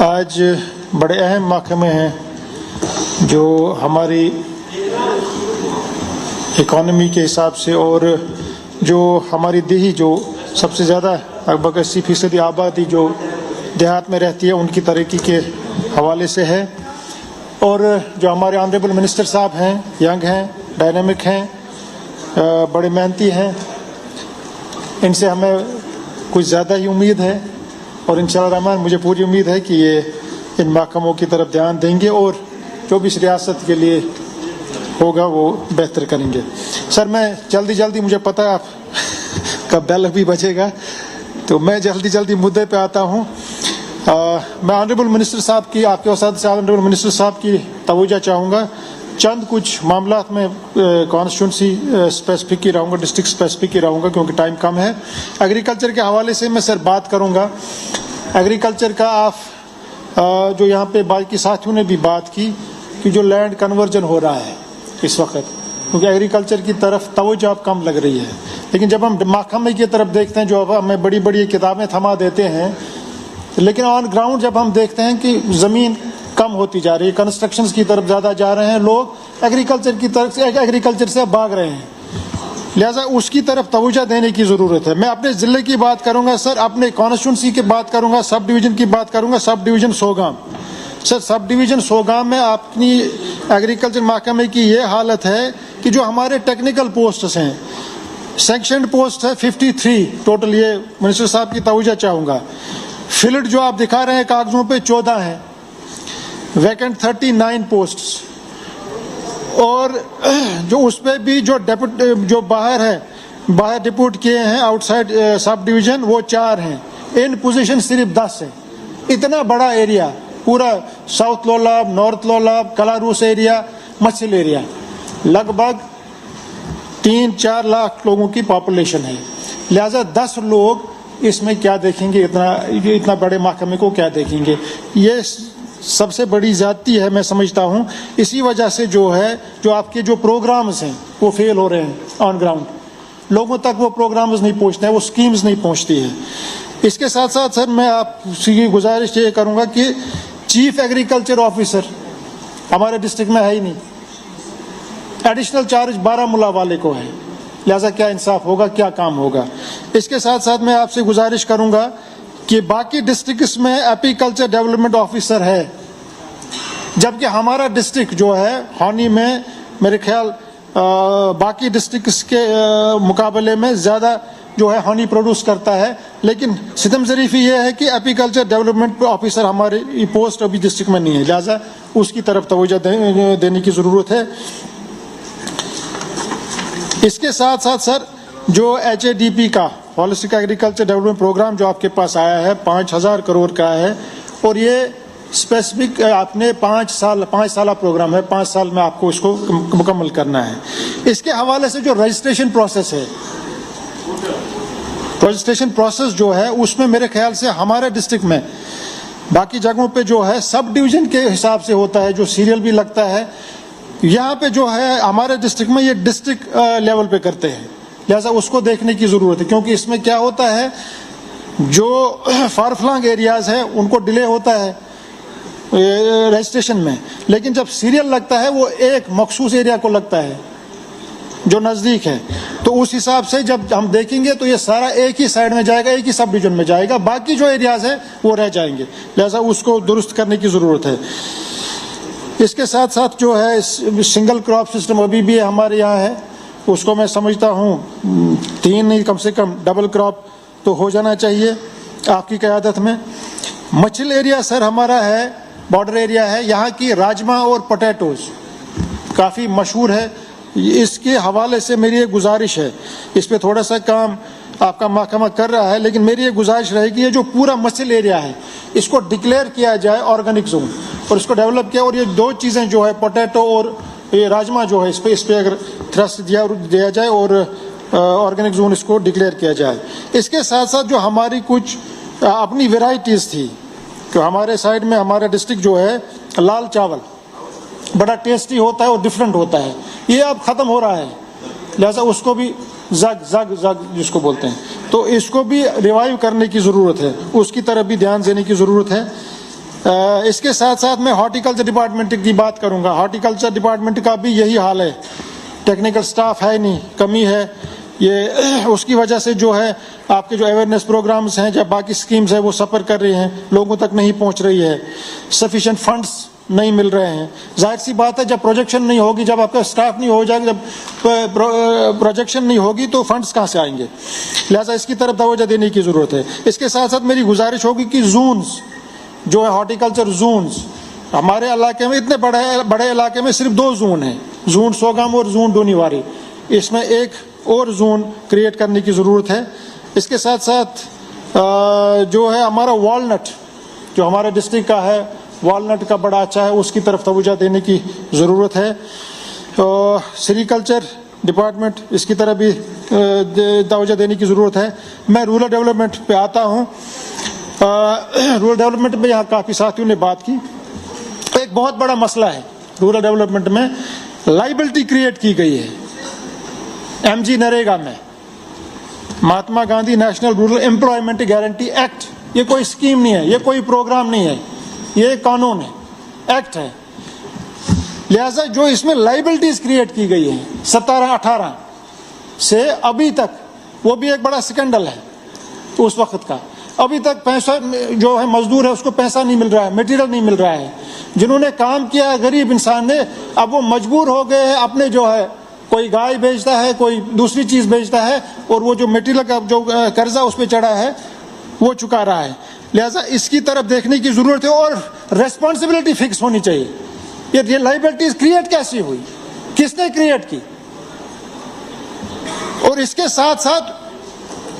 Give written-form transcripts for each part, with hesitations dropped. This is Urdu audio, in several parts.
آج بڑے اہم محکمے ہیں جو ہماری اکانومی کے حساب سے اور جو ہماری دیہی جو سب سے زیادہ لگ بھگ 80% آبادی جو دیہات میں رہتی ہے ان کی ترقی کے حوالے سے ہے، اور جو ہمارے آنریبل منسٹر صاحب ہیں، ینگ ہیں، ڈائنامک ہیں، بڑے محنتی ہیں، ان سے ہمیں کچھ زیادہ ہی امید ہے، اور انشاءاللہ الرحمن مجھے پوری امید ہے کہ یہ ان محکموں کی طرف دھیان دیں گے اور جو بھی اس ریاست کے لیے ہوگا وہ بہتر کریں گے۔ سر میں جلدی مجھے پتہ ہے آپ کا بیل بھی بجے گا، تو میں جلدی مدعے پہ آتا ہوں۔ میں آنریبل منسٹر صاحب کی، آپ کے وسعت سے آنریبل منسٹر صاحب کی توجہ چاہوں گا چند کچھ معاملات میں کانسٹیٹوئنسی اسپیسیفک ہی رہوں گا، ڈسٹرکٹ اسپیسیفک ہی رہوں گا کیونکہ ٹائم کم ہے۔ ایگریکلچر کے حوالے سے میں سر بات کروں گا۔ ایگریکلچر کا آپ جو یہاں پہ باقی ساتھیوں نے بھی بات کی کہ جو لینڈ کنورژن ہو رہا ہے اس وقت، کیونکہ ایگریکلچر کی طرف توجہ اب کم لگ رہی ہے، لیکن جب ہم محکمے کی طرف دیکھتے ہیں جو ہمیں بڑی کتابیں تھما دیتے ہیں، لیکن آن گراؤنڈ جب ہم دیکھتے ہیں کہ زمین کم ہوتی جا رہی ہے، کنسٹرکشنز کی طرف زیادہ جا رہے ہیں لوگ، ایگریکلچر کی طرف سے ایگریکلچر سے بھاگ رہے ہیں، لہٰذا اس کی طرف توجہ دینے کی ضرورت ہے۔ میں اپنے ضلع کی بات کروں گا سر، اپنے کانسٹیٹوئنسی کی بات کروں گا، سب ڈویژن کی بات کروں گا، سب ڈویژن سوگام۔ سر سب ڈویژن سوگام میں اپنی ایگریکلچر محکمے کی یہ حالت ہے کہ جو ہمارے ٹیکنیکل پوسٹس ہیں، سینکشنڈ پوسٹ ہے 53 ٹوٹل، یہ منسٹر صاحب کی توجہ چاہوں گا۔ فلڈ جو آپ دکھا رہے ہیں کاغذوں پہ 14 ہیں، ویکنٹ 39 پوسٹس، اور جو اس پہ بھی جو باہر ہے، باہر ڈپوٹ کیے ہیں آؤٹ سائڈ سب ڈویژن، وہ 4 ہیں، ان پوزیشن صرف 10 ہیں۔ اتنا بڑا ایریا، پورا south Lolab, north Lolab, Kalaroos area, مسل ایریا، لگ بھگ 3-4 لاکھ لوگوں کی پاپولیشن ہے، لہذا 10 لوگ اس میں کیا دیکھیں گے، اتنا بڑے محکمے کو کیا دیکھیں گے؟ یہ سب سے بڑی زیادتی ہے میں سمجھتا ہوں۔ اسی وجہ سے جو ہے جو آپ کے جو پروگرامز ہیں وہ فیل ہو رہے ہیں آن گراؤنڈ، لوگوں تک وہ پروگرامز نہیں پہنچتے ہیں، وہ سکیمز نہیں پہنچتی ہیں۔ اس کے ساتھ ساتھ سر میں آپ سے گزارش یہ کروں گا کہ چیف ایگریکلچر آفیسر ہمارے ڈسٹرکٹ میں ہے ہی نہیں، ایڈیشنل چارج بارہمولہ والے کو ہے، لہذا کیا انصاف ہوگا، کیا کام ہوگا؟ اس کے ساتھ ساتھ میں آپ سے گزارش کروں گا کہ باقی ڈسٹرکٹس میں ایپیکلچر ڈیولپمنٹ آفیسر ہے، جبکہ ہمارا ڈسٹرکٹ جو ہے ہونی میں میرے خیال باقی ڈسٹرکٹس کے مقابلے میں زیادہ جو ہے ہونی پروڈیوس کرتا ہے، لیکن ستم ظریفی یہ ہے کہ ایپیکلچر ڈیولپمنٹ آفیسر ہمارے پوسٹ ابھی ڈسٹرکٹ میں نہیں ہے، لہذا اس کی طرف توجہ دینے کی ضرورت ہے۔ اس کے ساتھ ساتھ سر جو HADP کا ہولسٹک ایگریکلچر ڈیولپمنٹ پروگرام جو آپ کے پاس آیا ہے 5000 کروڑ کا ہے، اور یہ اسپیسیفک آپ نے 5 سالہ پروگرام ہے، 5 سال میں آپ کو اس کو مکمل کرنا ہے۔ اس کے حوالے سے جو رجسٹریشن پروسیس ہے، رجسٹریشن پروسیس جو ہے اس میں میرے خیال سے ہمارے ڈسٹرکٹ میں باقی جگہوں پہ جو ہے سب ڈویژن کے حساب سے ہوتا ہے، جو سیریل بھی لگتا ہے، یہاں پہ جو ہے ہمارے ڈسٹرکٹ میں یہ ڈسٹرکٹ لیول پہ کرتے ہیں، لہذا اس کو دیکھنے کی ضرورت ہے، کیونکہ اس میں کیا ہوتا ہے جو فار فلانگ ایریاز ہیں ان کو ڈیلے ہوتا ہے رجسٹریشن میں، لیکن جب سیریل لگتا ہے وہ ایک مخصوص ایریا کو لگتا ہے جو نزدیک ہے، تو اس حساب سے جب ہم دیکھیں گے تو یہ سارا ایک ہی سائڈ میں جائے گا، ایک ہی سب ڈویژن میں جائے گا، باقی جو ایریاز ہیں وہ رہ جائیں گے، لہذا اس کو درست کرنے کی ضرورت ہے۔ اس کے ساتھ ساتھ جو ہے سنگل کراپ سسٹم ابھی بھی ہمارے یہاں ہے، اس کو میں سمجھتا ہوں 3 نہیں کم سے کم ڈبل کراپ تو ہو جانا چاہیے آپ کی قیادت میں۔ مچھل ایریا سر ہمارا ہے، بارڈر ایریا ہے، یہاں کی راجما اور پوٹیٹوز کافی مشہور ہے، اس کے حوالے سے میری یہ گزارش ہے، اس پہ تھوڑا سا کام آپ کا محکمہ کر رہا ہے، لیکن میری یہ گزارش رہے گی یہ جو پورا مچھل ایریا ہے اس کو ڈکلیئر کیا جائے آرگینک زون، اور اس کو ڈیولپ کیا، اور یہ 2 چیزیں جو ہے پوٹیٹو اور یہ راجما جو ہے اس پہ اگر تھرسٹ دیا جائے اور آرگینک زون اس کو ڈکلیئر کیا جائے۔ اس کے ساتھ ساتھ جو ہماری کچھ اپنی ویرائٹیز تھی کہ ہمارے سائڈ میں ہمارا ڈسٹرکٹ جو ہے لال چاول بڑا ٹیسٹی ہوتا ہے اور ڈفرینٹ ہوتا ہے، یہ اب ختم ہو رہا ہے، لہذا اس کو بھی زگ جس کو بولتے ہیں، تو اس کو بھی ریوائیو کرنے کی ضرورت ہے، اس کی طرف بھی دھیان دینے کی ضرورت ہے۔ اس کے ساتھ ساتھ میں ہارٹیکلچر ڈپارٹمنٹ کی بات کروں گا. ہارٹیکلچر ڈپارٹمنٹ کا بھی یہی حال ہے, ٹیکنیکل سٹاف ہے نہیں, کمی ہے. یہ اس کی وجہ سے جو ہے آپ کے جو اویئرنیس پروگرامز ہیں یا باقی اسکیمز ہیں وہ سفر کر رہی ہیں, لوگوں تک نہیں پہنچ رہی ہے. سفیشینٹ فنڈس نہیں مل رہے ہیں. ظاہر سی بات ہے جب پروجیکشن نہیں ہوگی, جب آپ کا اسٹاف نہیں ہو جائے گا, جب پروجیکشن نہیں ہوگی تو فنڈس کہاں سے آئیں گے؟ لہٰذا اس کی طرف توجہ دینے کی ضرورت ہے. اس کے ساتھ ساتھ میری گزارش ہوگی کہ زونز جو ہے ہارٹیکلچر زونز ہمارے علاقے میں, اتنے بڑے علاقے میں صرف 2 زون ہیں, زون سوگام اور زون ڈونیواری. اس میں ایک اور زون کریٹ کرنے کی ضرورت ہے. اس کے ساتھ ساتھ جو ہے ہمارا والنٹ جو ہمارے ڈسٹرکٹ کا ہے, والنٹ کا بڑا اچھا ہے, اس کی طرف توجہ دینے کی ضرورت ہے. سیریکلچر ڈپارٹمنٹ اس کی طرف بھی توجہ دینے کی ضرورت ہے. میں رورل ڈیولپمنٹ پہ آتا ہوں. رورل ڈیولپمنٹ میں یہاں کافی ساتھیوں نے بات کی. ایک بہت بڑا مسئلہ ہے رورل ڈیولپمنٹ میں, لائبلٹی کریٹ کی گئی ہے ایم جی نریگا میں, Mahatma Gandhi national rural employment guarantee act. یہ کوئی اسکیم نہیں ہے, یہ کوئی پروگرام نہیں ہے, یہ ایک قانون ہے, ایکٹ ہے. لہذا جو اس میں لائبلٹیز کریٹ کی گئی ہیں 17-18 سے ابھی تک, وہ بھی ایک بڑا سکینڈل ہے اس وقت کا. ابھی تک پیسہ جو ہے مزدور ہے اس کو پیسہ نہیں مل رہا ہے, میٹیریل نہیں مل رہا ہے. جنہوں نے کام کیا ہے غریب انسان نے, اب وہ مجبور ہو گئے ہیں اپنے جو ہے, کوئی گائے بیچتا ہے, کوئی دوسری چیز بیچتا ہے, اور وہ جو میٹیریل کا جو قرضہ اس پہ چڑھا ہے وہ چکا رہا ہے. لہٰذا اس کی طرف دیکھنے کی ضرورت ہے اور ریسپانسبلٹی فکس ہونی چاہیے. یہ لائبلٹیز کریٹ کیسی ہوئی, کس نے کریٹ کی؟ اور اس کے ساتھ ساتھ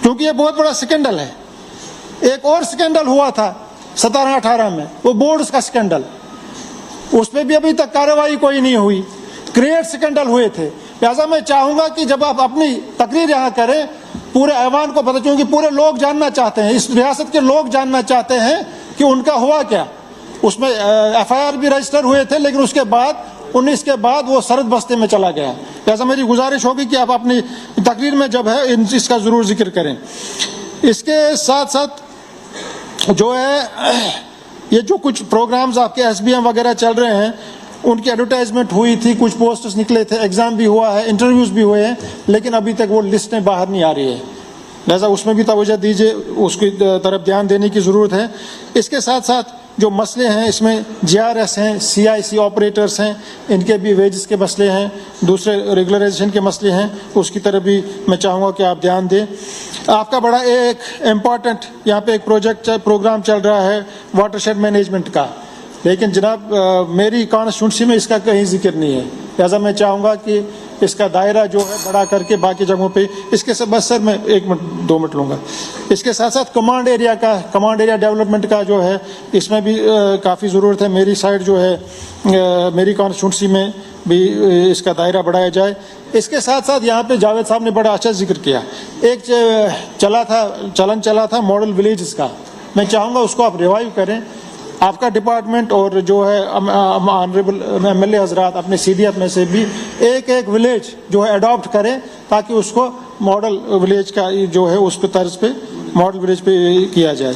کیونکہ یہ بہت بڑا سکینڈل ہے, ایک اور سکینڈل ہوا تھا 17-18 میں, وہ بورڈز کا سکینڈل. اس پہ بھی ابھی تک کارروائی کوئی نہیں ہوئی. کریٹ سکینڈل ہوئے تھے. لہٰذا میں چاہوں گا کہ جب آپ اپنی تقریر یہاں کریں پورے ایوان کو پتہ, کیونکہ پورے لوگ جاننا چاہتے ہیں, اس ریاست کے لوگ جاننا چاہتے ہیں کہ ان کا ہوا کیا. اس میں ایف آئی آر بھی رجسٹر ہوئے تھے, لیکن اس کے بعد 19 کے بعد وہ سرد بستے میں چلا گیا. لہٰذا میری گزارش ہوگی کہ آپ اپنی تقریر میں جب ہے اس کا ضرور ذکر کریں. اس کے ساتھ ساتھ جو ہے یہ جو کچھ پروگرامز آپ کے ایس بی ایم وغیرہ چل رہے ہیں, ان کی ایڈورٹائزمنٹ ہوئی تھی, کچھ پوسٹرز نکلے تھے, ایگزام بھی ہوا ہے, انٹرویوز بھی ہوئے ہیں, لیکن ابھی تک وہ لسٹیں باہر نہیں آ رہی ہے. لہٰذا اس میں بھی توجہ دیجیے, اس کی طرف دھیان دینے کی ضرورت ہے. اس کے ساتھ ساتھ جو مسئلے ہیں اس میں جی آر ایس ہیں, سی آئی سی آپریٹرس ہیں, ان کے بھی ویجز کے مسئلے ہیں, دوسرے ریگولرائزیشن کے مسئلے ہیں, اس کی طرف بھی میں چاہوں گا کہ آپ دھیان دیں. آپ کا بڑا ایک امپورٹنٹ یہاں پہ ایک پروگرام چل رہا ہے واٹر شیڈ مینجمنٹ کا, لیکن جناب میری کانسٹیٹوئنسی میں اس کا کہیں ذکر نہیں ہے. لہٰذا میں چاہوں گا کہ اس کا دائرہ جو ہے بڑا کر کے باقی جگہوں پہ اس کے بس سر میں 1-2 منٹ لوں گا. اس کے ساتھ ساتھ کمانڈ ایریا ڈیولپمنٹ کا جو ہے اس میں بھی کافی ضرورت ہے. میری سائڈ جو ہے میری کانسٹیٹوئنسی میں بھی اس کا دائرہ بڑھایا جائے. اس کے ساتھ ساتھ یہاں پہ جاوید صاحب نے بڑا اچھا ذکر کیا, ایک چلن چلا تھا ماڈل ولیجز کا. میں چاہوں گا اس کو آپ ریوائیو کریں. آپ کا ڈپارٹمنٹ اور جو ہے آنریبل ایم ایل اے حضرات اپنے سی ڈی ایف میں سے بھی ایک ولیج جو ہے اڈاپٹ کریں, تاکہ اس کو ماڈل ولیج کا جو ہے اس پہ طرز پہ ماڈل ولیج پہ کیا جائے.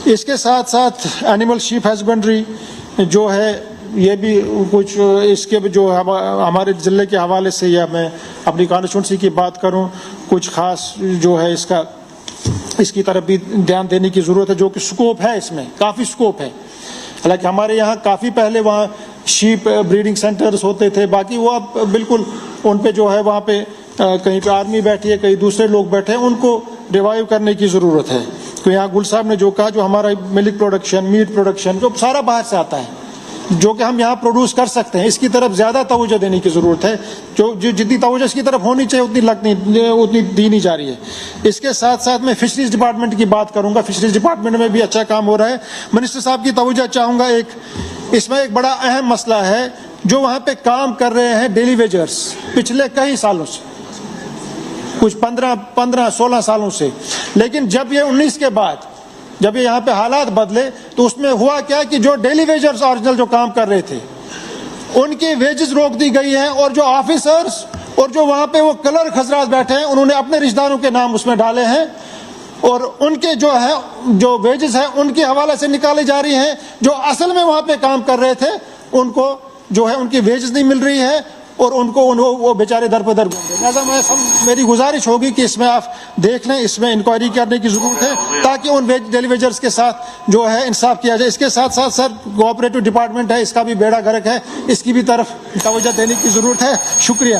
اس کے ساتھ ساتھ اینیمل شیپ ہسبینڈری جو ہے یہ بھی کچھ اس کے جو ہمارے ضلع کے حوالے سے, یا میں اپنی کانسٹیٹوئنسی کی بات کروں, کچھ خاص جو ہے اس کی طرف بھی دھیان دینے کی ضرورت ہے, جو کہ سکوپ ہے, اس میں کافی سکوپ ہے. حالانکہ ہمارے یہاں کافی پہلے وہاں شیپ بریڈنگ سینٹرز ہوتے تھے, باقی وہ اب بالکل ان پہ جو ہے وہاں پہ کہیں پہ آرمی بیٹھی ہے, کہیں دوسرے لوگ بیٹھے ہیں, ان کو ریوائیو کرنے کی ضرورت ہے. تو یہاں گل صاحب نے جو کہا, جو ہمارا ملک پروڈکشن, میٹ پروڈکشن جو سارا باہر سے آتا ہے, جو کہ ہم یہاں پروڈیوس کر سکتے ہیں, اس کی طرف زیادہ توجہ دینے کی ضرورت ہے. جو جتنی توجہ اس کی طرف ہونی چاہیے اتنی دی نہیں جا رہی ہے. اس کے ساتھ ساتھ میں فشریز ڈپارٹمنٹ کی بات کروں گا. فشریز ڈپارٹمنٹ میں بھی اچھا کام ہو رہا ہے. منسٹر صاحب کی توجہ چاہوں گا. اس میں ایک بڑا اہم مسئلہ ہے, جو وہاں پہ کام کر رہے ہیں ڈیلی ویجرز پچھلے کئی سالوں سے, کچھ 15-16 سالوں سے, لیکن جب یہ 19 کے بعد جب یہ یہاں پہ حالات بدلے تو اس میں ہوا کیا کہ جو ڈیلی ویجرز اوریجنل جو کام کر رہے تھے ان کی ویجز روک دی گئی ہیں, اور جو آفیسرز اور جو وہاں پہ وہ کلرک حضرات بیٹھے ہیں انہوں نے اپنے رشتہ داروں کے نام اس میں ڈالے ہیں, اور ان کے جو ویجز ہیں ان کے حوالے سے نکالی جا رہی ہیں. جو اصل میں وہاں پہ کام کر رہے تھے ان کو ان کی ویجز نہیں مل رہی ہے اور ان کو وہ بیچارے در پہ در گھوم رہے. لہٰذا میری گزارش ہوگی کہ اس میں آپ دیکھ لیں, اس میں انکوائری کرنے کی ضرورت ہے تاکہ ان ڈیلی ویجرز کے ساتھ انصاف کیا جائے. اس کے ساتھ ساتھ سر کوآپریٹو ڈپارٹمنٹ ہے, اس کا بھی بیڑا غرق ہے, اس کی بھی طرف توجہ دینے کی ضرورت ہے. شکریہ.